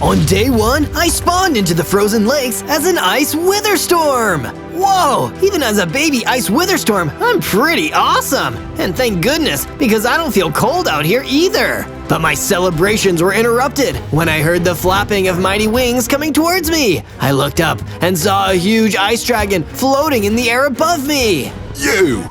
On day 1, I spawned into the frozen lakes as an Ice Witherstorm! Whoa! Even as a baby Ice Witherstorm, I'm pretty awesome! And thank goodness, because I don't feel cold out here either! But my celebrations were interrupted when I heard the flapping of mighty wings coming towards me! I looked up and saw a huge ice dragon floating in the air above me! You!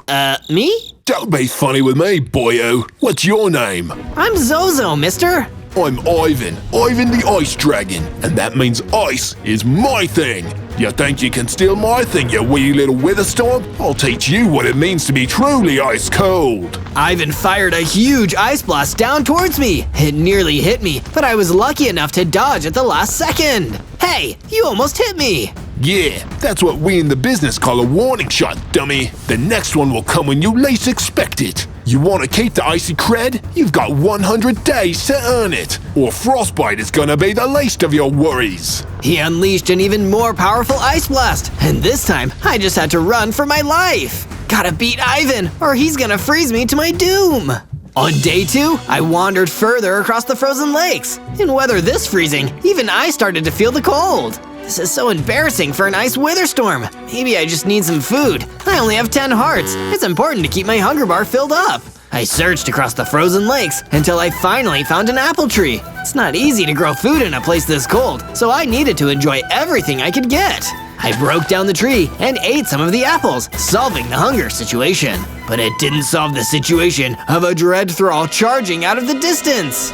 Me? Don't be funny with me, boyo. What's your name? I'm Zozo, mister! I'm Ivan the Ice Dragon, and that means ice is my thing. You think you can steal my thing, you wee little Witherstorm? I'll teach you what it means to be truly ice cold. Ivan fired a huge ice blast down towards me. It nearly hit me, but I was lucky enough to dodge at the last second. Hey, you almost hit me. Yeah, that's what we in the business call a warning shot, dummy. The next one will come when you least expect it. You want to keep the icy cred? You've got 100 days to earn it, or frostbite is gonna be the least of your worries. He unleashed an even more powerful ice blast, and this time I just had to run for my life. Gotta beat Ivan, or he's gonna freeze me to my doom. On day 2, I wandered further across the frozen lakes. In weather this freezing, even I started to feel the cold. This is so embarrassing for an Ice Witherstorm. Maybe I just need some food. I only have 10 hearts. It's important to keep my hunger bar filled up. I searched across the frozen lakes until I finally found an apple tree. It's not easy to grow food in a place this cold, so I needed to enjoy everything I could get. I broke down the tree and ate some of the apples, solving the hunger situation. But it didn't solve the situation of a dread thrall charging out of the distance.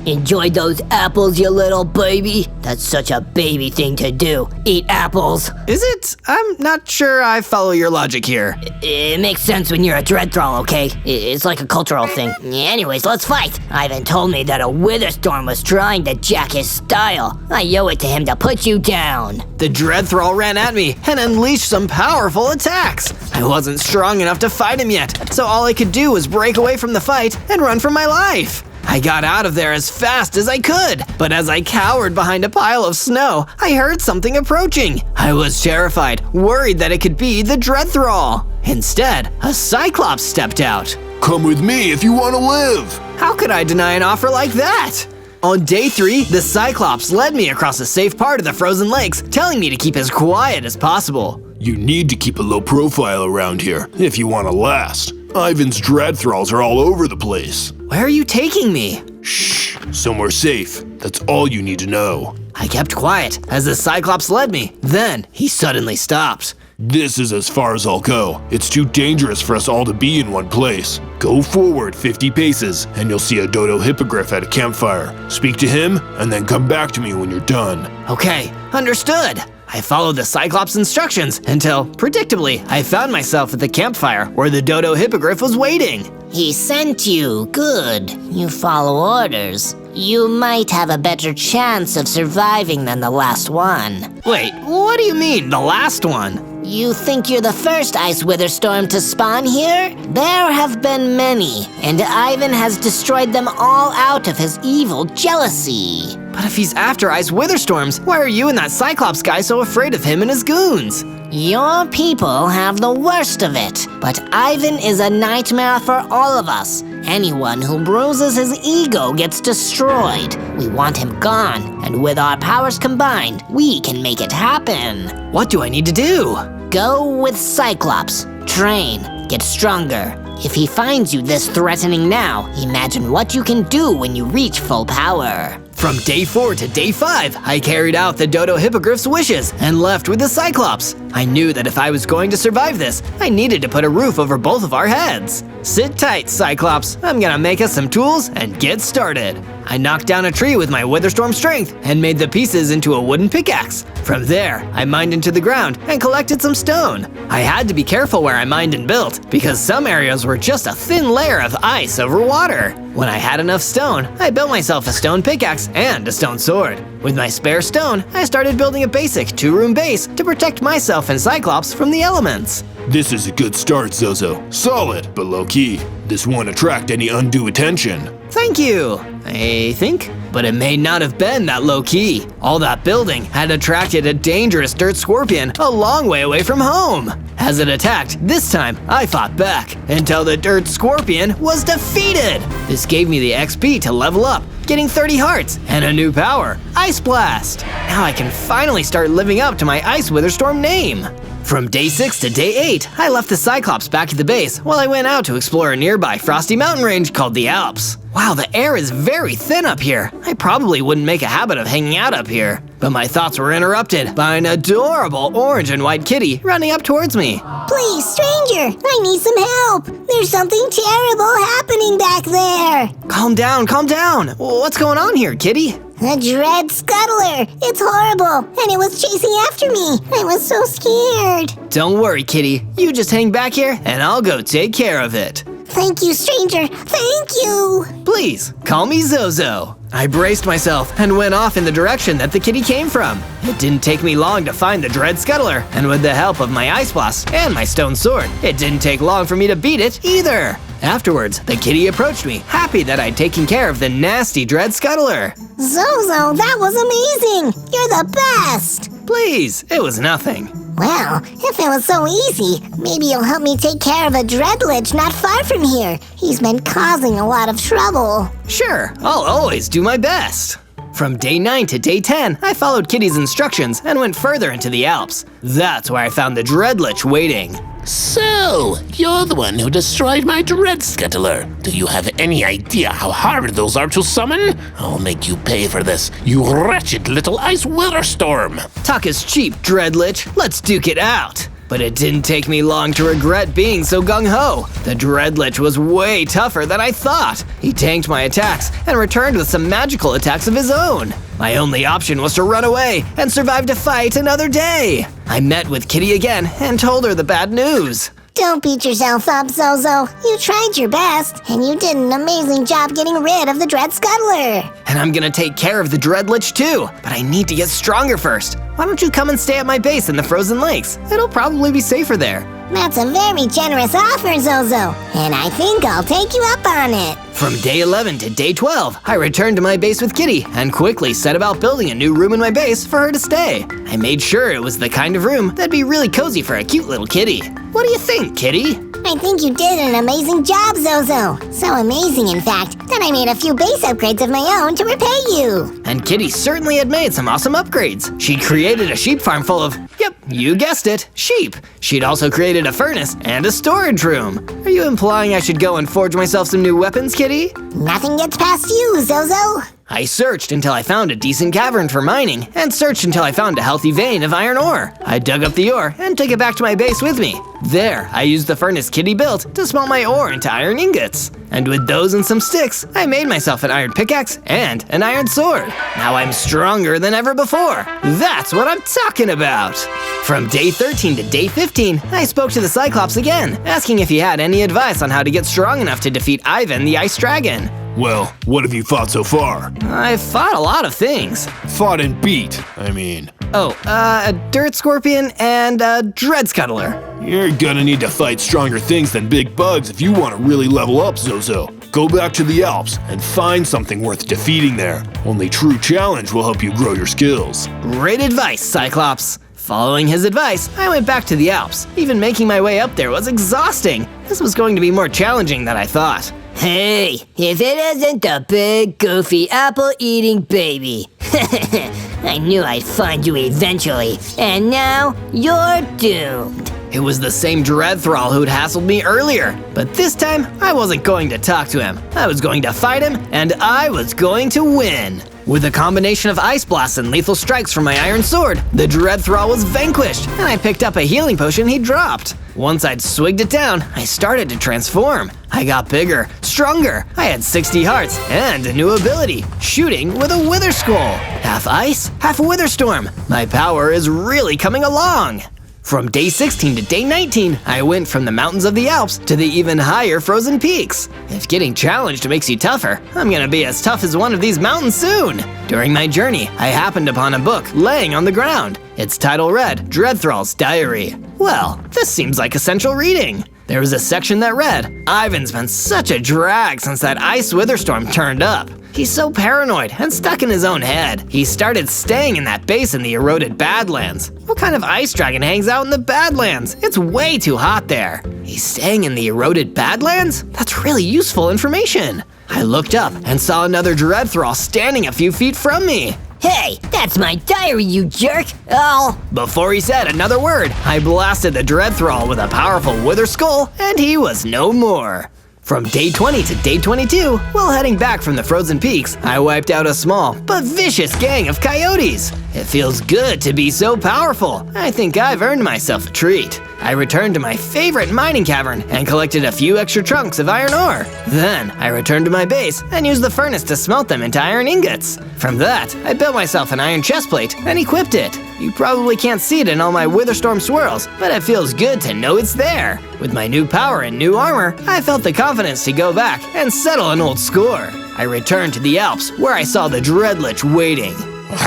Enjoy those apples, you little baby. That's such a baby thing to do. Eat apples. Is it? I'm not sure I follow your logic here. It makes sense when you're a dread thrall, okay? It's like a cultural thing. Anyways, let's fight. Ivan told me that a Witherstorm was trying to jack his style. I owe it to him to put you down. The dread thrall ran at me and unleashed some powerful attacks. I wasn't strong enough to fight him yet, so all I could do was break away from the fight and run for my life. I got out of there as fast as I could, but as I cowered behind a pile of snow, I heard something approaching. I was terrified, worried that it could be the dread thrall. Instead, a Cyclops stepped out. Come with me if you want to live. How could I deny an offer like that? On day 3, the Cyclops led me across a safe part of the frozen lakes, telling me to keep as quiet as possible. You need to keep a low profile around here if you want to last. Ivan's dread thralls are all over the place. Where are you taking me? Shh, somewhere safe. That's all you need to know. I kept quiet as the Cyclops led me. Then he suddenly stopped. This is as far as I'll go. It's too dangerous for us all to be in one place. Go forward 50 paces and you'll see a dodo hippogriff at a campfire. Speak to him and then come back to me when you're done. Okay, understood. I followed the Cyclops' instructions until, predictably, I found myself at the campfire where the dodo hippogriff was waiting. He sent you. Good. You follow orders. You might have a better chance of surviving than the last one. Wait, what do you mean, the last one? You think you're the first Ice Witherstorm to spawn here? There have been many, and Ivan has destroyed them all out of his evil jealousy. But if he's after Ice Witherstorms, why are you and that Cyclops guy so afraid of him and his goons? Your people have the worst of it, but Ivan is a nightmare for all of us. Anyone who bruises his ego gets destroyed. We want him gone, and with our powers combined, we can make it happen. What do I need to do? Go with Cyclops. Train. Get stronger. If he finds you this threatening now, imagine what you can do when you reach full power. From day 4 to day 5, I carried out the dodo hippogriff's wishes and left with the Cyclops. I knew that if I was going to survive this, I needed to put a roof over both of our heads. Sit tight, Cyclops. I'm gonna make us some tools and get started. I knocked down a tree with my Witherstorm strength and made the pieces into a wooden pickaxe. From there, I mined into the ground and collected some stone. I had to be careful where I mined and built because some areas were just a thin layer of ice over water. When I had enough stone, I built myself a stone pickaxe and a stone sword. With my spare stone, I started building a basic 2-room base to protect myself and Cyclops from the elements. This is a good start, Zozo. Solid, but low-key. This won't attract any undue attention. Thank you. I think. But it may not have been that low-key. All that building had attracted a dangerous dirt scorpion a long way away from home. As it attacked, this time I fought back until the dirt scorpion was defeated. This gave me the XP to level up, getting 30 hearts and a new power, Ice Blast. Now I can finally start living up to my Ice Witherstorm name. From day 6 to day 8, I left the Cyclops back at the base while I went out to explore a nearby frosty mountain range called the Alps. Wow, the air is very thin up here. I probably wouldn't make a habit of hanging out up here. But my thoughts were interrupted by an adorable orange and white kitty running up towards me. Please, stranger, I need some help. There's something terrible happening back there. Calm down, calm down. What's going on here, kitty? A dread scuttler. It's horrible, and it was chasing after me. I was so scared. Don't worry, kitty. You just hang back here and I'll go take care of it. Thank you, stranger. Thank you. Please, call me Zozo. I braced myself and went off in the direction that the kitty came from. It didn't take me long to find the dread scuttler, and with the help of my Ice Blast and my stone sword, it didn't take long for me to beat it either. Afterwards, the kitty approached me, happy that I'd taken care of the nasty dread scuttler. Zozo, that was amazing. You're the best. Please, it was nothing. Well, if it was so easy, maybe you'll help me take care of a dreadlich not far from here. He's been causing a lot of trouble. Sure, I'll always do my best. From day 9 to day 10, I followed Kitty's instructions and went further into the Alps. That's where I found the dreadlich waiting. So, you're the one who destroyed my dread scuttler. Do you have any idea how hard those are to summon? I'll make you pay for this, you wretched little Ice Witherstorm. Talk is cheap, dreadlich. Let's duke it out. But it didn't take me long to regret being so gung-ho. The dreadlich was way tougher than I thought. He tanked my attacks and returned with some magical attacks of his own. My only option was to run away and survive to fight another day. I met with Kitty again and told her the bad news. Don't beat yourself up, Zozo. You tried your best, and you did an amazing job getting rid of the dread scuttler. And I'm gonna take care of the dreadlich too, but I need to get stronger first. Why don't you come and stay at my base in the frozen lakes? It'll probably be safer there. That's a very generous offer, Zozo, and I think I'll take you up on it. From day 11 to day 12, I returned to my base with Kitty and quickly set about building a new room in my base for her to stay. I made sure it was the kind of room that'd be really cozy for a cute little kitty. What do you think, Kitty? I think you did an amazing job, Zozo. So amazing, in fact, that I made a few base upgrades of my own to repay you. And Kitty certainly had made some awesome upgrades. She created a sheep farm full of, yep, you guessed it, sheep. She'd also created a furnace and a storage room. Are you implying I should go and forge myself some new weapons, Kitty? Nothing gets past you, Zozo. I searched until I found a decent cavern for mining, and searched until I found a healthy vein of iron ore. I dug up the ore and took it back to my base with me. There, I used the furnace Kitty built to smelt my ore into iron ingots. And with those and some sticks, I made myself an iron pickaxe and an iron sword. Now I'm stronger than ever before. That's what I'm talking about. From day 13 to day 15, I spoke to the Cyclops again, asking if he had any advice on how to get strong enough to defeat Ivan the Ice Dragon. Well, what have you fought so far? I've fought a lot of things. Fought and beat, I mean. A dirt scorpion and a dread scuttler. You're gonna need to fight stronger things than big bugs if you want to really level up, Zozo. Go back to the Alps and find something worth defeating there. Only true challenge will help you grow your skills. Great advice, Cyclops. Following his advice, I went back to the Alps. Even making my way up there was exhausting. This was going to be more challenging than I thought. Hey, if it isn't the big, goofy, apple-eating baby. I knew I'd find you eventually, and now you're doomed. It was the same dread thrall who'd hassled me earlier, but this time I wasn't going to talk to him. I was going to fight him, and I was going to win. With a combination of ice blasts and lethal strikes from my iron sword, the dread thrall was vanquished, and I picked up a healing potion he dropped. Once I'd swigged it down, I started to transform. I got bigger, stronger. I had 60 hearts and a new ability, shooting with a wither skull. Half ice, half witherstorm. My power is really coming along. From day 16 to day 19, I went from the mountains of the Alps to the even higher frozen peaks. If getting challenged makes you tougher, I'm gonna be as tough as one of these mountains soon. During my journey, I happened upon a book laying on the ground. Its title read, Dread Thrall's Diary. Well, this seems like essential reading. There was a section that read, Ivan's been such a drag since that Ice Witherstorm turned up. He's so paranoid and stuck in his own head. He started staying in that base in the eroded Badlands. What kind of ice dragon hangs out in the Badlands? It's way too hot there. He's staying in the eroded Badlands? That's really useful information. I looked up and saw another dread thrall standing a few feet from me. Hey, that's my diary, you jerk! Oh! Before he said another word, I blasted the dread thrall with a powerful wither skull, and he was no more. From day 20 to day 22, while heading back from the frozen peaks, I wiped out a small but vicious gang of coyotes. It feels good to be so powerful. I think I've earned myself a treat. I returned to my favorite mining cavern and collected a few extra chunks of iron ore. Then, I returned to my base and used the furnace to smelt them into iron ingots. From that, I built myself an iron chestplate and equipped it. You probably can't see it in all my Witherstorm swirls, but it feels good to know it's there. With my new power and new armor, I felt the confidence to go back and settle an old score. I returned to the Alps, where I saw the Dreadlich waiting.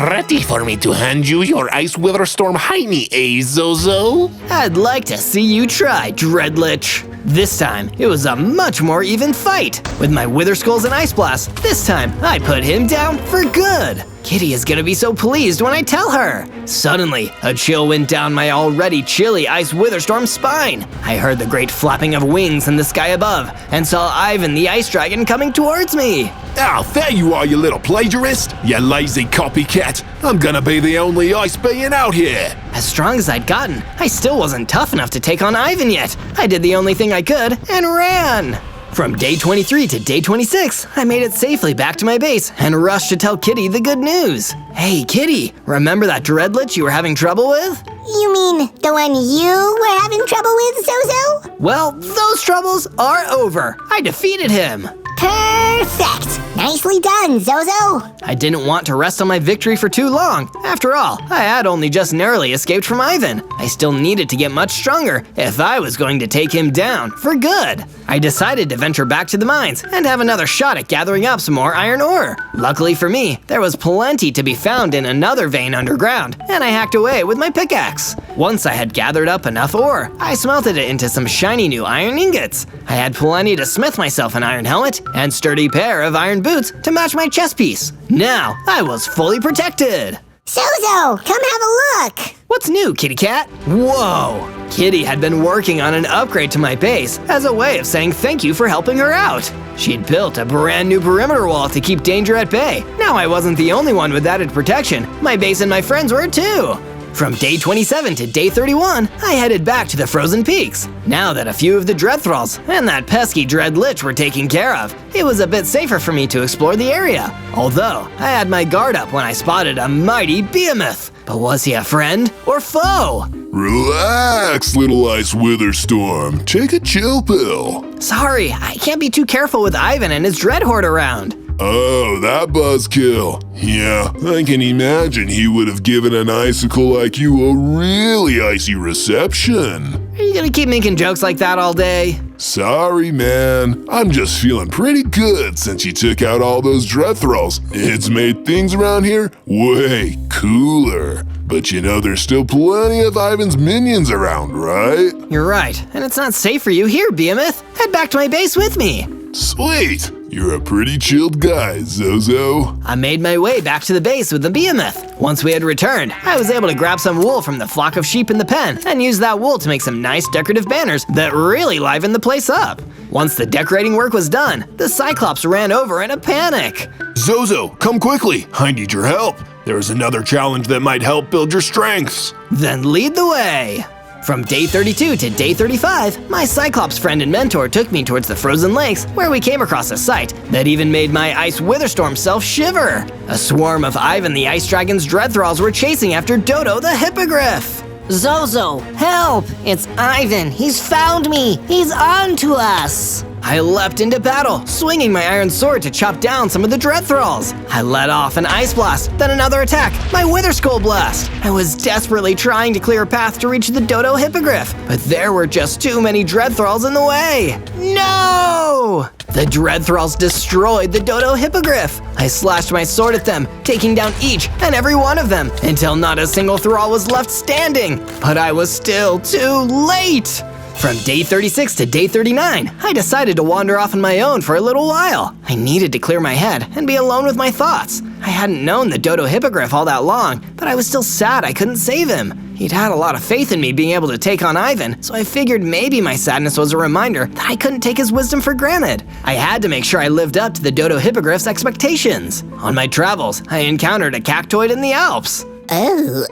Ready for me to hand you your Ice Witherstorm hiney, eh, Zozo? I'd like to see you try, Dreadlich. This time, it was a much more even fight. With my Wither Skulls and Ice Blast, this time I put him down for good. Kitty is gonna be so pleased when I tell her. Suddenly, a chill went down my already chilly Ice Witherstorm spine. I heard the great flapping of wings in the sky above and saw Ivan the Ice Dragon coming towards me. Oh, there you are, you little plagiarist! You lazy copycat! I'm gonna be the only ice being out here! As strong as I'd gotten, I still wasn't tough enough to take on Ivan yet. I did the only thing I could and ran. From day 23 to day 26, I made it safely back to my base and rushed to tell Kitty the good news. Hey Kitty, remember that Dreadlich you were having trouble with? You mean the one you were having trouble with, Zozo? Well, those troubles are over. I defeated him. Perfect! Nicely done, Zozo! I didn't want to rest on my victory for too long. After all, I had only just narrowly escaped from Ivan. I still needed to get much stronger if I was going to take him down for good. I decided to venture back to the mines and have another shot at gathering up some more iron ore. Luckily for me, there was plenty to be found in another vein underground, and I hacked away with my pickaxe. Once I had gathered up enough ore, I smelted it into some shiny new iron ingots. I had plenty to smith myself an iron helmet and sturdy pair of iron boots to match my chest piece. Now, I was fully protected. Zozo, come have a look! What's new, Kitty Cat? Whoa! Kitty had been working on an upgrade to my base as a way of saying thank you for helping her out. She'd built a brand new perimeter wall to keep danger at bay. Now I wasn't the only one with added protection. My base and my friends were too. From day 27 to day 31, I headed back to the frozen peaks. Now that a few of the dread thralls and that pesky Dreadlich were taken care of, it was a bit safer for me to explore the area. Although, I had my guard up when I spotted a mighty behemoth. But was he a friend or foe? Relax, little Ice Witherstorm. Take a chill pill. Sorry, I can't be too careful with Ivan and his dread horde around. Oh, that buzzkill. Yeah, I can imagine he would have given an icicle like you a really icy reception. Are you gonna keep making jokes like that all day? Sorry, man. I'm just feeling pretty good since you took out all those dread thralls. It's made things around here way cooler. But you know there's still plenty of Ivan's minions around, right? You're right, and it's not safe for you here, Behemoth. Head back to my base with me. Sweet! You're a pretty chilled guy, Zozo. I made my way back to the base with the behemoth. Once we had returned, I was able to grab some wool from the flock of sheep in the pen and use that wool to make some nice decorative banners that really livened the place up. Once the decorating work was done, the Cyclops ran over in a panic. Zozo, come quickly. I need your help. There's another challenge that might help build your strengths. Then lead the way. From day 32 to day 35, my Cyclops friend and mentor took me towards the frozen lakes, where we came across a sight that even made my Ice Witherstorm self shiver. A swarm of Ivan the Ice Dragon's dread thralls were chasing after Dodo the Hippogriff. Zozo, help! It's Ivan. He's found me. He's on to us. I leapt into battle, swinging my iron sword to chop down some of the dread thralls. I let off an ice blast, then another attack, my wither skull blast. I was desperately trying to clear a path to reach the Dodo Hippogriff, but there were just too many dread thralls in the way. No! The dread thralls destroyed the Dodo Hippogriff. I slashed my sword at them, taking down each and every one of them, until not a single thrall was left standing. But I was still too late. From day 36 to day 39, I decided to wander off on my own for a little while. I needed to clear my head and be alone with my thoughts. I hadn't known the dodo hippogriff all that long, but I was still sad I couldn't save him. He'd had a lot of faith in me being able to take on Ivan, so I figured maybe my sadness was a reminder that I couldn't take his wisdom for granted. I had to make sure I lived up to the dodo hippogriff's expectations. On my travels, I encountered a cactoid in the Alps. Oh,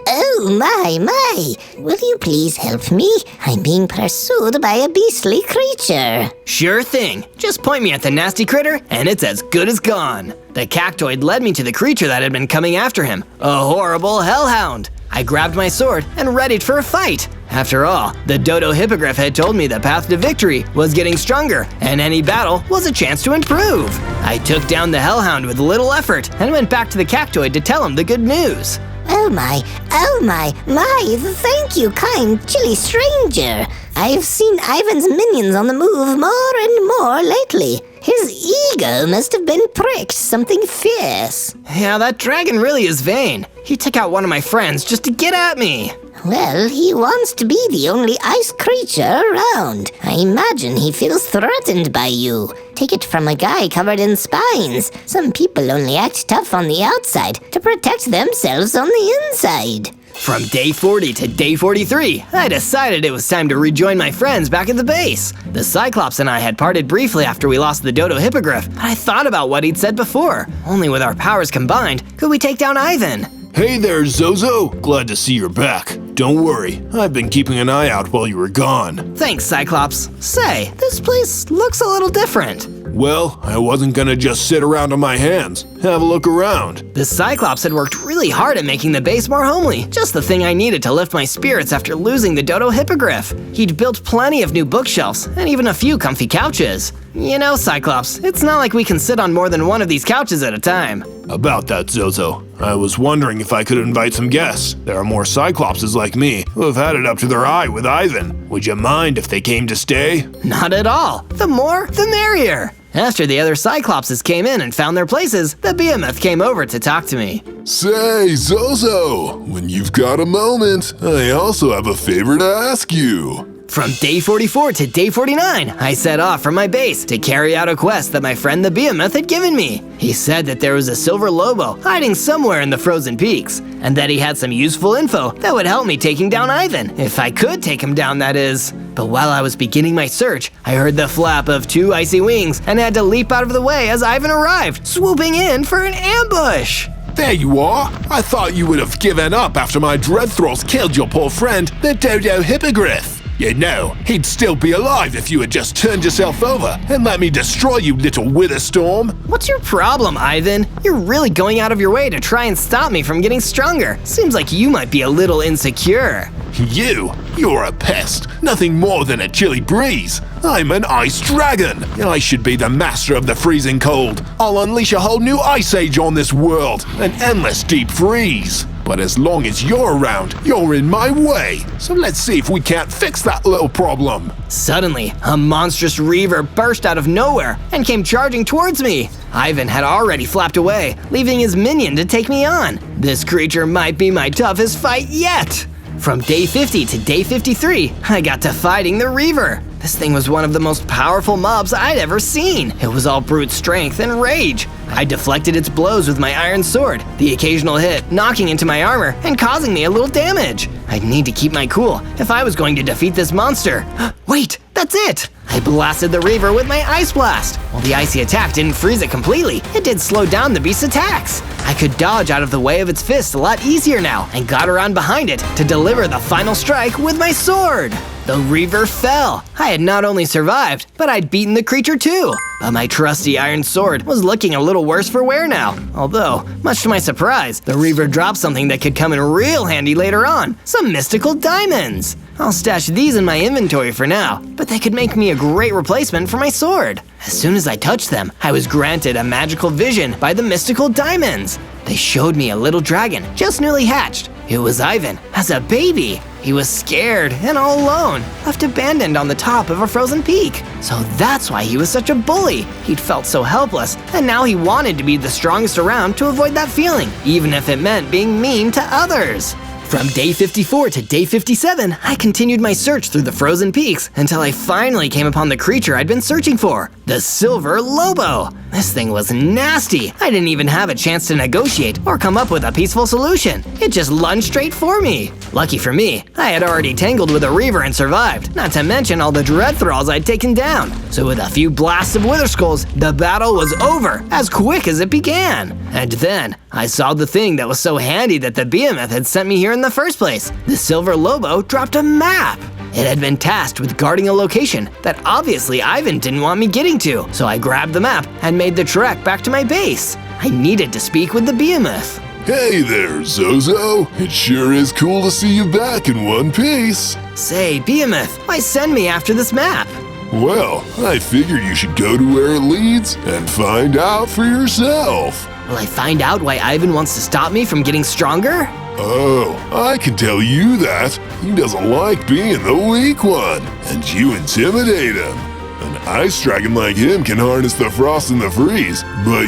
my. Will you please help me? I'm being pursued by a beastly creature. Sure thing. Just point me at the nasty critter, and it's as good as gone. The cactoid led me to the creature that had been coming after him, a horrible hellhound. I grabbed my sword and readied for a fight. After all, the dodo hippogriff had told me the path to victory was getting stronger, and any battle was a chance to improve. I took down the hellhound with little effort and went back to the cactoid to tell him the good news. Oh my, thank you, kind, chilly stranger. I've seen Ivan's minions on the move more and more lately. His ego must have been pricked something fierce. Yeah, that dragon really is vain. He took out one of my friends just to get at me. Well, he wants to be the only ice creature around. I imagine he feels threatened by you. Take it from a guy covered in spines. Some people only act tough on the outside to protect themselves on the inside. From day 40 to day 43, I decided it was time to rejoin my friends back at the base. The Cyclops and I had parted briefly after we lost the dodo hippogriff, but I thought about what he'd said before. Only with our powers combined could we take down Ivan. Hey there, Zozo. Glad to see you're back. Don't worry, I've been keeping an eye out while you were gone. Thanks, Cyclops. Say, this place looks a little different. Well, I wasn't gonna just sit around on my hands. Have a look around. The Cyclops had worked really hard at making the base more homely, just the thing I needed to lift my spirits after losing the dodo hippogriff. He'd built plenty of new bookshelves and even a few comfy couches. You know, Cyclops, it's not like we can sit on more than one of these couches at a time. About that, Zozo, I was wondering if I could invite some guests. There are more Cyclopses like me who have had it up to their eye with Ivan. Would you mind if they came to stay? Not at all. The more, the merrier. After the other Cyclopses came in and found their places, the behemoth came over to talk to me. Say, Zozo, when you've got a moment, I also have a favor to ask you. From day 44 to day 49, I set off from my base to carry out a quest that my friend the behemoth had given me. He said that there was a silver lobo hiding somewhere in the frozen peaks, and that he had some useful info that would help me taking down Ivan, if I could take him down, that is. But while I was beginning my search, I heard the flap of two icy wings and had to leap out of the way as Ivan arrived, swooping in for an ambush. There you are. I thought you would have given up after my dread thralls killed your poor friend, the dodo hippogriff. You know, he'd still be alive if you had just turned yourself over and let me destroy you, little Witherstorm. What's your problem, Ivan? You're really going out of your way to try and stop me from getting stronger. Seems like you might be a little insecure. You're a pest. Nothing more than a chilly breeze. I'm an ice dragon. I should be the master of the freezing cold. I'll unleash a whole new ice age on this world. An endless deep freeze. But as long as you're around, you're in my way. So let's see if we can't fix that little problem. Suddenly, a monstrous reaver burst out of nowhere and came charging towards me. Ivan had already flapped away, leaving his minion to take me on. This creature might be my toughest fight yet. From day 50 to day 53, I got to fighting the reaver. This thing was one of the most powerful mobs I'd ever seen. It was all brute strength and rage. I deflected its blows with my iron sword, the occasional hit knocking into my armor and causing me a little damage. I'd need to keep my cool if I was going to defeat this monster. Wait, that's it! I blasted the reaver with my ice blast. While the icy attack didn't freeze it completely, it did slow down the beast's attacks. I could dodge out of the way of its fist a lot easier now and got around behind it to deliver the final strike with my sword. The reaver fell. I had not only survived, but I'd beaten the creature too. But my trusty iron sword was looking a little worse for wear now. Although, much to my surprise, the reaver dropped something that could come in real handy later on. Some mystical diamonds. I'll stash these in my inventory for now, but they could make me a great replacement for my sword. As soon as I touched them, I was granted a magical vision by the mystical diamonds. They showed me a little dragon, just newly hatched. It was Ivan, as a baby. He was scared and all alone, left abandoned on the top of a frozen peak. So that's why he was such a bully. He'd felt so helpless, and now he wanted to be the strongest around to avoid that feeling, even if it meant being mean to others. From day 54 to day 57, I continued my search through the frozen peaks until I finally came upon the creature I'd been searching for, the silver lobo. This thing was nasty. I didn't even have a chance to negotiate or come up with a peaceful solution. It just lunged straight for me. Lucky for me, I had already tangled with a reaver and survived, not to mention all the dread thralls I'd taken down. So with a few blasts of wither skulls, the battle was over as quick as it began. And then I saw the thing that was so handy that the behemoth had sent me here in the first place. The silver lobo dropped a map. It had been tasked with guarding a location that obviously Ivan didn't want me getting to, so I grabbed the map and made the trek back to my base. I needed to speak with the behemoth. Hey there, Zozo. It sure is cool to see you back in one piece. Say, behemoth, why send me after this map? Well, I figured you should go to where it leads and find out for yourself. Will I find out why Ivan wants to stop me from getting stronger? Oh, I can tell you that. He doesn't like being the weak one, and you intimidate him. An ice dragon like him can harness the frost and the freeze, but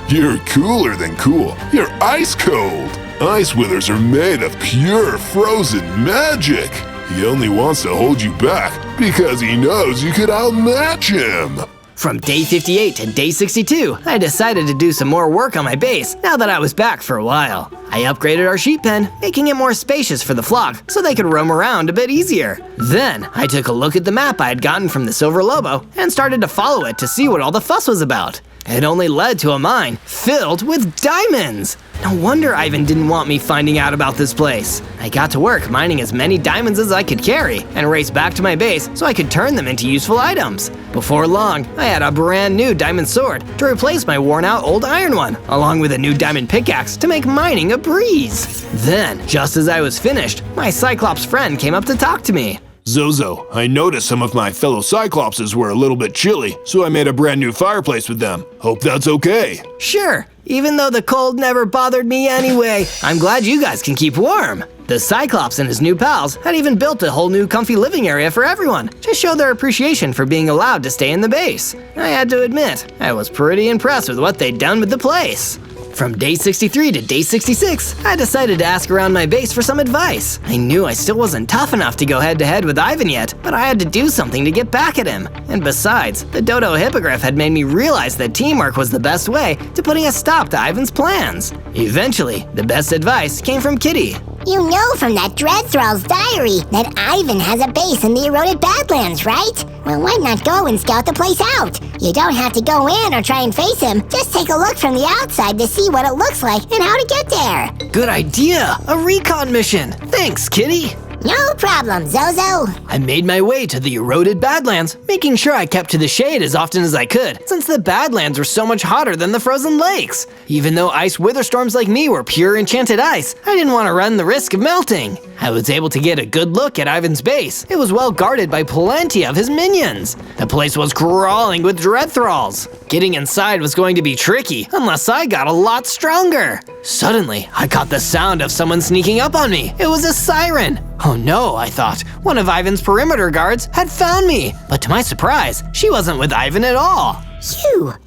you're cooler than cool. You're ice cold. Ice withers are made of pure frozen magic. He only wants to hold you back because he knows you could outmatch him. From day 58 to day 62, I decided to do some more work on my base now that I was back for a while. I upgraded our sheep pen, making it more spacious for the flock so they could roam around a bit easier. Then I took a look at the map I had gotten from the silver lobo and started to follow it to see what all the fuss was about. It only led to a mine filled with diamonds. No wonder Ivan didn't want me finding out about this place. I got to work mining as many diamonds as I could carry and raced back to my base so I could turn them into useful items. Before long, I had a brand new diamond sword to replace my worn out old iron one, along with a new diamond pickaxe to make mining a breeze. Then, just as I was finished, my Cyclops friend came up to talk to me. Zozo, I noticed some of my fellow Cyclopses were a little bit chilly, so I made a brand new fireplace with them. Hope that's okay. Sure, even though the cold never bothered me anyway, I'm glad you guys can keep warm. The Cyclops and his new pals had even built a whole new comfy living area for everyone to show their appreciation for being allowed to stay in the base. I had to admit, I was pretty impressed with what they'd done with the place. From day 63 to day 66, I decided to ask around my base for some advice. I knew I still wasn't tough enough to go head-to-head with Ivan yet, but I had to do something to get back at him. And besides, the Dodo Hippogriff had made me realize that teamwork was the best way to putting a stop to Ivan's plans. Eventually, the best advice came from Kitty. You know from that Dread Thrall's diary that Ivan has a base in the eroded Badlands, right? Well, why not go and scout the place out? You don't have to go in or try and face him. Just take a look from the outside to see what it looks like and how to get there. Good idea! A recon mission! Thanks, Kitty! No problem, Zozo. I made my way to the eroded Badlands, making sure I kept to the shade as often as I could, since the Badlands were so much hotter than the frozen lakes. Even though Ice Witherstorms like me were pure enchanted ice, I didn't want to run the risk of melting. I was able to get a good look at Ivan's base. It was well guarded by plenty of his minions. The place was crawling with dread thralls. Getting inside was going to be tricky unless I got a lot stronger. Suddenly, I caught the sound of someone sneaking up on me. It was a siren. Oh no, I thought. One of Ivan's perimeter guards had found me. But to my surprise, she wasn't with Ivan at all.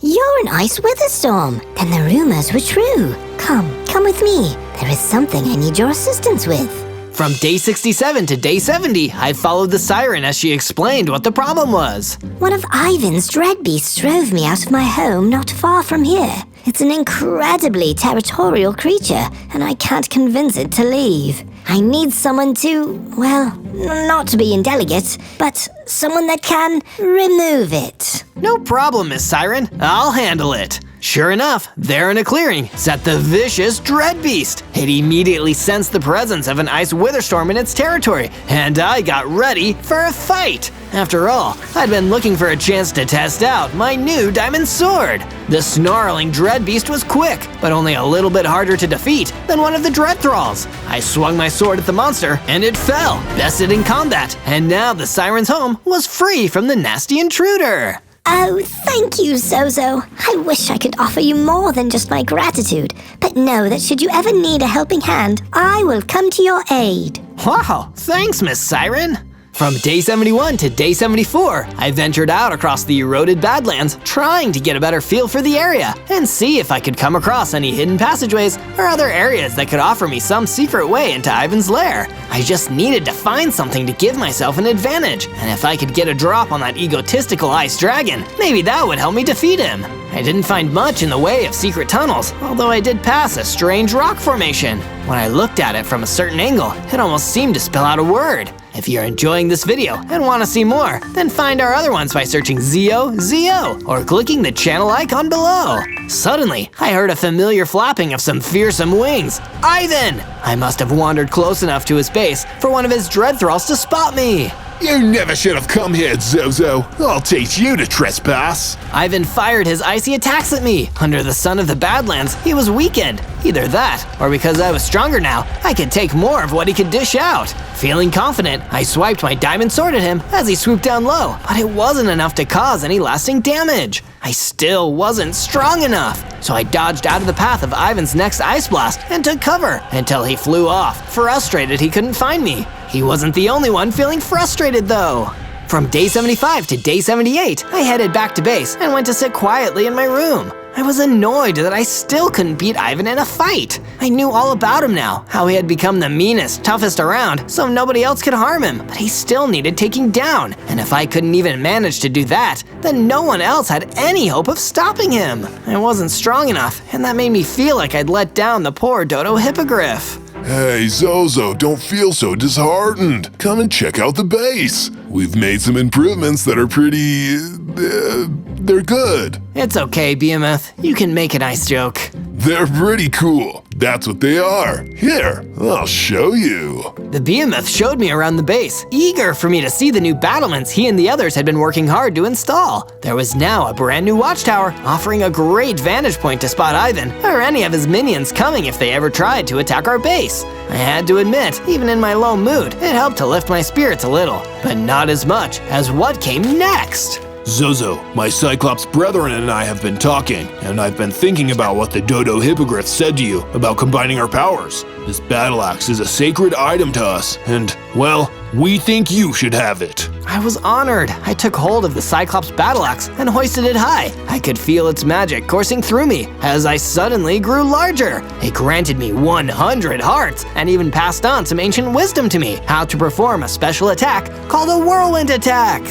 You're an Ice Witherstorm. Then the rumors were true. Come with me. There is something I need your assistance with. From day 67 to day 70, I followed the siren as she explained what the problem was. One of Ivan's dread beasts drove me out of my home not far from here. It's an incredibly territorial creature, and I can't convince it to leave. I need someone to, well, not to be indelicate, but someone that can remove it. No problem, Miss Siren. I'll handle it. Sure enough, there in a clearing sat the vicious Dread Beast. It immediately sensed the presence of an Ice Witherstorm in its territory, and I got ready for a fight. After all, I'd been looking for a chance to test out my new diamond sword. The snarling Dread Beast was quick, but only a little bit harder to defeat than one of the Dread Thralls. I swung my sword at the monster, and it fell, bested in combat, and now the Siren's home was free from the nasty intruder. Oh, thank you, Zozo. I wish I could offer you more than just my gratitude, but know that should you ever need a helping hand, I will come to your aid. Wow, thanks, Miss Siren. From day 71 to day 74, I ventured out across the eroded Badlands, trying to get a better feel for the area and see if I could come across any hidden passageways or other areas that could offer me some secret way into Ivan's lair. I just needed to find something to give myself an advantage, and if I could get a drop on that egotistical ice dragon, maybe that would help me defeat him. I didn't find much in the way of secret tunnels, although I did pass a strange rock formation. When I looked at it from a certain angle, it almost seemed to spell out a word. If you're enjoying this video and want to see more, then find our other ones by searching Zozo or clicking the channel icon below. Suddenly, I heard a familiar flapping of some fearsome wings. Ivan! I must have wandered close enough to his base for one of his dread thralls to spot me. You never should have come here, Zozo. I'll teach you to trespass. Ivan fired his icy attacks at me. Under the sun of the Badlands, he was weakened. Either that, or because I was stronger now, I could take more of what he could dish out. Feeling confident, I swiped my diamond sword at him as he swooped down low, but it wasn't enough to cause any lasting damage. I still wasn't strong enough, so I dodged out of the path of Ivan's next ice blast and took cover until he flew off, frustrated he couldn't find me. He wasn't the only one feeling frustrated though. From day 75 to day 78, I headed back to base and went to sit quietly in my room. I was annoyed that I still couldn't beat Ivan in a fight. I knew all about him now, how he had become the meanest, toughest around, so nobody else could harm him, but he still needed taking down. And if I couldn't even manage to do that, then no one else had any hope of stopping him. I wasn't strong enough, and that made me feel like I'd let down the poor dodo hippogriff. Hey, Zozo, don't feel so disheartened. Come and check out the base. We've made some improvements that are pretty... they're good. It's okay, Behemoth. You can make a nice joke. They're pretty cool. That's what they are. Here, I'll show you. The Behemoth showed me around the base, eager for me to see the new battlements he and the others had been working hard to install. There was now a brand new watchtower, offering a great vantage point to spot Ivan or any of his minions coming if they ever tried to attack our base. I had to admit, even in my low mood, it helped to lift my spirits a little, but not as much as what came next. Zozo, my Cyclops brethren and I have been talking, and I've been thinking about what the Dodo Hippogriff said to you about combining our powers. This battle axe is a sacred item to us, and, well, we think you should have it. I was honored. I took hold of the Cyclops battle axe and hoisted it high. I could feel its magic coursing through me as I suddenly grew larger. It granted me 100 hearts and even passed on some ancient wisdom to me, how to perform a special attack called a whirlwind attack.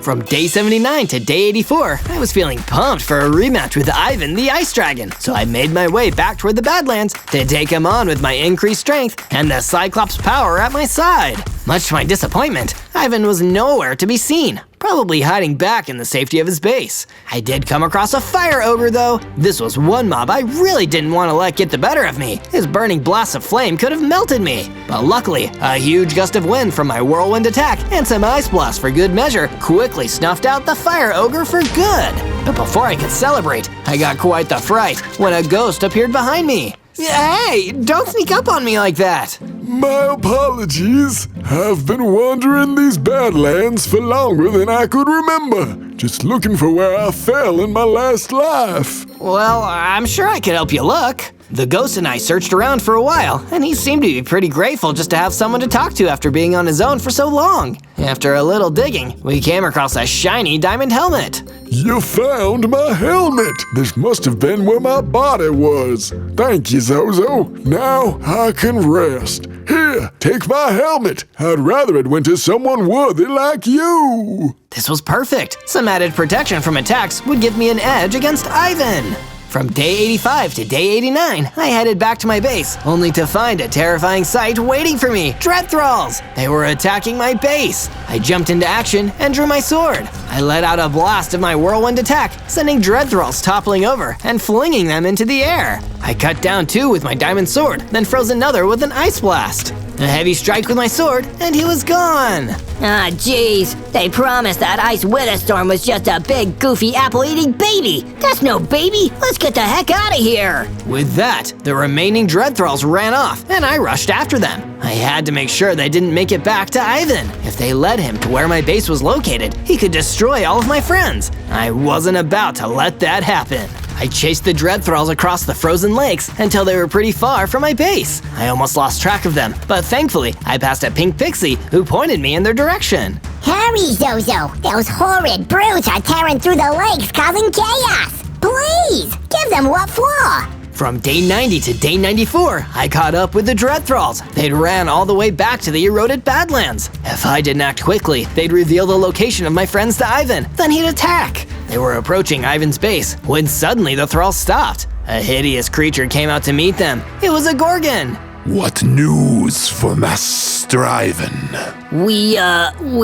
From day 79 to day 84, I was feeling pumped for a rematch with Ivan the Ice Dragon, so I made my way back toward the Badlands to take him on with my increased strength and the Cyclops power at my side. Much to my disappointment, Ivan was nowhere to be seen, probably hiding back in the safety of his base. I did come across a fire ogre though. This was one mob I really didn't want to let get the better of me. His burning blasts of flame could have melted me. But luckily, a huge gust of wind from my whirlwind attack and some ice blasts for good measure quickly snuffed out the fire ogre for good. But before I could celebrate, I got quite the fright when a ghost appeared behind me. Hey, don't sneak up on me like that. My apologies. I've been wandering these Badlands for longer than I could remember, just looking for where I fell in my last life. Well, I'm sure I could help you look. The ghost and I searched around for a while, and he seemed to be pretty grateful just to have someone to talk to after being on his own for so long. After a little digging, we came across a shiny diamond helmet. You found my helmet. This must have been where my body was. Thank you, Zozo. Now I can rest. Here, take my helmet. I'd rather it went to someone worthy like you. This was perfect. Some added protection from attacks would give me an edge against Ivan. From day 85 to day 89, I headed back to my base, only to find a terrifying sight waiting for me, dread thralls! They were attacking my base. I jumped into action and drew my sword. I let out a blast of my whirlwind attack, sending dread thralls toppling over and flinging them into the air. I cut down two with my diamond sword, then froze another with an ice blast. A heavy strike with my sword, and he was gone. Ah, jeez. They promised that Ice Witherstorm was just a big, goofy, apple-eating baby. That's no baby. Let's get the heck out of here. With that, the remaining dread thralls ran off, and I rushed after them. I had to make sure they didn't make it back to Ivan. If they led him to where my base was located, he could destroy all of my friends. I wasn't about to let that happen. I chased the dread thralls across the frozen lakes until they were pretty far from my base. I almost lost track of them, but thankfully, I passed a pink pixie who pointed me in their direction. Hurry, Zozo! Those horrid brutes are tearing through the lakes, causing chaos! Please, give them what for! From day 90 to day 94, I caught up with the dread thralls. They'd ran all the way back to the eroded Badlands. If I didn't act quickly, they'd reveal the location of my friends to Ivan, then he'd attack. They were approaching Ivan's base when suddenly the thralls stopped. A hideous creature came out to meet them. It was a Gorgon. What news for Master Ivan? We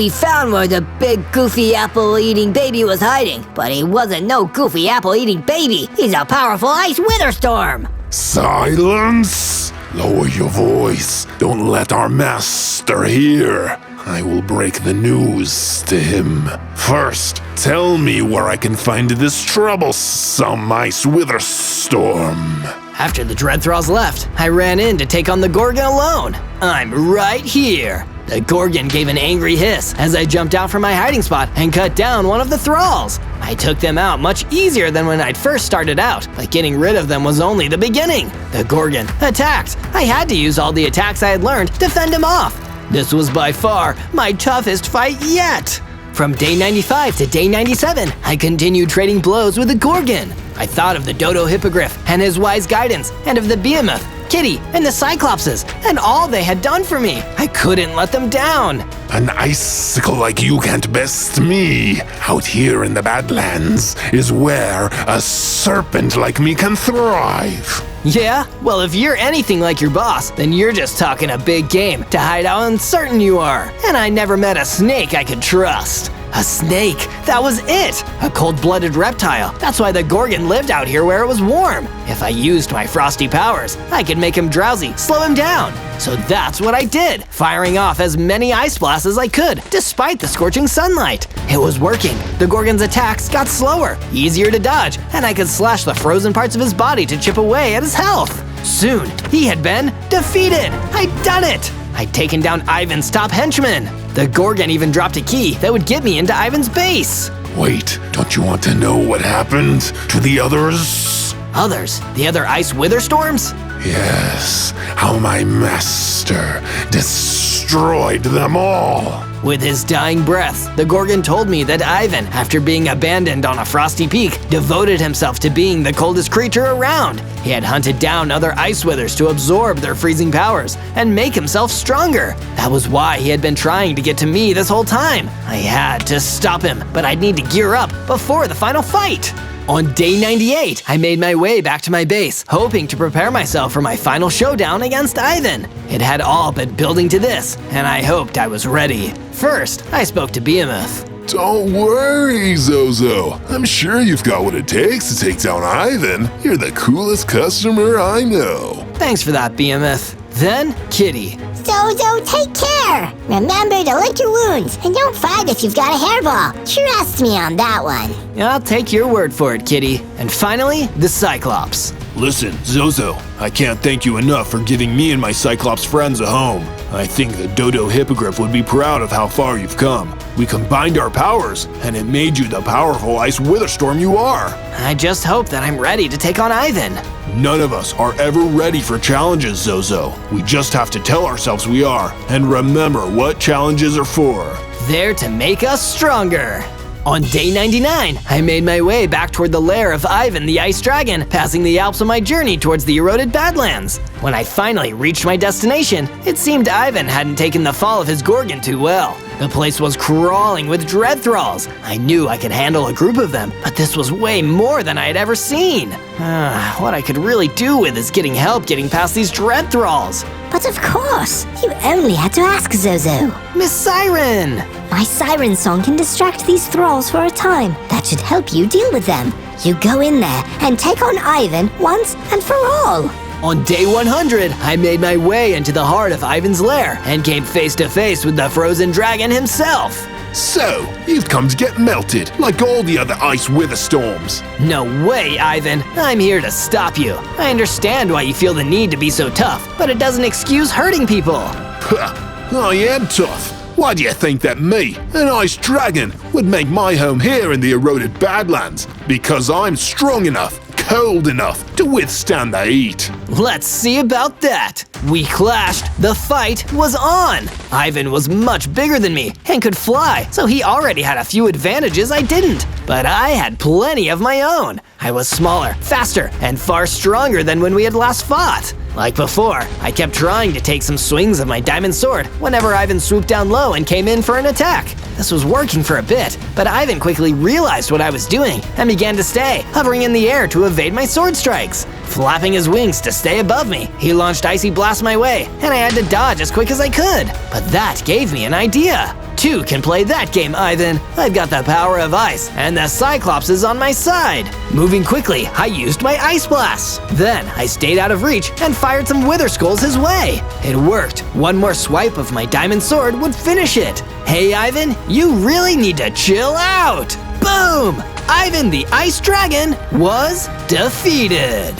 found where the big goofy apple-eating baby was hiding, but he wasn't no goofy apple-eating baby. He's a powerful Ice Witherstorm. Silence! Lower your voice. Don't let our master hear. I will break the news to him. First, tell me where I can find this troublesome Ice Witherstorm. After the dread thralls left, I ran in to take on the Gorgon alone. I'm right here. The Gorgon gave an angry hiss as I jumped out from my hiding spot and cut down one of the thralls. I took them out much easier than when I'd first started out, but getting rid of them was only the beginning. The Gorgon attacked. I had to use all the attacks I had learned to fend him off. This was by far my toughest fight yet. From day 95 to day 97, I continued trading blows with the Gorgon. I thought of the Dodo Hippogriff and his wise guidance, and of the Behemoth, Kitty, and the Cyclopses, and all they had done for me. I couldn't let them down. An icicle like you can't best me. Out here in the Badlands is where a serpent like me can thrive. Yeah? Well, if you're anything like your boss, then you're just talking a big game to hide how uncertain you are. And I never met a snake I could trust. A snake, that was it! A cold-blooded reptile. That's why the Gorgon lived out here where it was warm. If I used my frosty powers, I could make him drowsy, slow him down. So that's what I did, firing off as many ice blasts as I could, despite the scorching sunlight. It was working. The Gorgon's attacks got slower, easier to dodge, and I could slash the frozen parts of his body to chip away at his health. Soon, he had been defeated. I'd done it. I'd taken down Ivan's top henchman. The Gorgon even dropped a key that would get me into Ivan's base. Wait, don't you want to know what happened to the others? Others? The other Ice Witherstorms? Yes, how my master destroyed them all. With his dying breath, the Gorgon told me that Ivan, after being abandoned on a frosty peak, devoted himself to being the coldest creature around. He had hunted down other ice withers to absorb their freezing powers and make himself stronger. That was why he had been trying to get to me this whole time. I had to stop him, but I'd need to gear up before the final fight. On day 98, I made my way back to my base, hoping to prepare myself for my final showdown against Ivan. It had all been building to this, and I hoped I was ready. First, I spoke to Behemoth. Don't worry, Zozo. I'm sure you've got what it takes to take down Ivan. You're the coolest customer I know. Thanks for that, Behemoth. Then, Kitty. Zozo, take care! Remember to lick your wounds, and don't fight if you've got a hairball. Trust me on that one. I'll take your word for it, Kitty. And finally, the Cyclops. Listen, Zozo, I can't thank you enough for giving me and my Cyclops friends a home. I think the Dodo Hippogriff would be proud of how far you've come. We combined our powers, and it made you the powerful Ice Witherstorm you are. I just hope that I'm ready to take on Ivan. None of us are ever ready for challenges, Zozo. We just have to tell ourselves we are, and remember what challenges are for. There to make us stronger. On day 99, I made my way back toward the lair of Ivan the Ice Dragon, passing the Alps on my journey towards the eroded Badlands. When I finally reached my destination, it seemed Ivan hadn't taken the fall of his Gorgon too well. The place was crawling with dread thralls. I knew I could handle a group of them, but this was way more than I had ever seen. What I could really do with is getting help getting past these dread thralls. But of course, you only had to ask Zozo. Miss Siren! My siren song can distract these thralls for a time. That should help you deal with them. You go in there and take on Ivan once and for all. On day 100, I made my way into the heart of Ivan's lair and came face to face with the frozen dragon himself. So, you've come to get melted, like all the other Ice Witherstorms. No way, Ivan. I'm here to stop you. I understand why you feel the need to be so tough, but it doesn't excuse hurting people. I am tough. Why do you think that me, an ice dragon, would make my home here in the eroded Badlands? Because I'm strong enough, cold enough to withstand the heat. Let's see about that. We clashed. The fight was on. Ivan was much bigger than me and could fly, so he already had a few advantages I didn't. But I had plenty of my own. I was smaller, faster, and far stronger than when we had last fought. Like before, I kept trying to take some swings of my diamond sword whenever Ivan swooped down low and came in for an attack. This was working for a bit, but Ivan quickly realized what I was doing and began to stay, hovering in the air to evade my sword strikes. Flapping his wings to stay above me, he launched icy blasts my way, and I had to dodge as quick as I could. But that gave me an idea. Two can play that game, Ivan. I've got the power of ice, and the Cyclops is on my side. Moving quickly, I used my ice blasts. Then I stayed out of reach and fired some wither skulls his way. It worked. One more swipe of my diamond sword would finish it. Hey, Ivan, you really need to chill out. Boom! Ivan the Ice Dragon was defeated.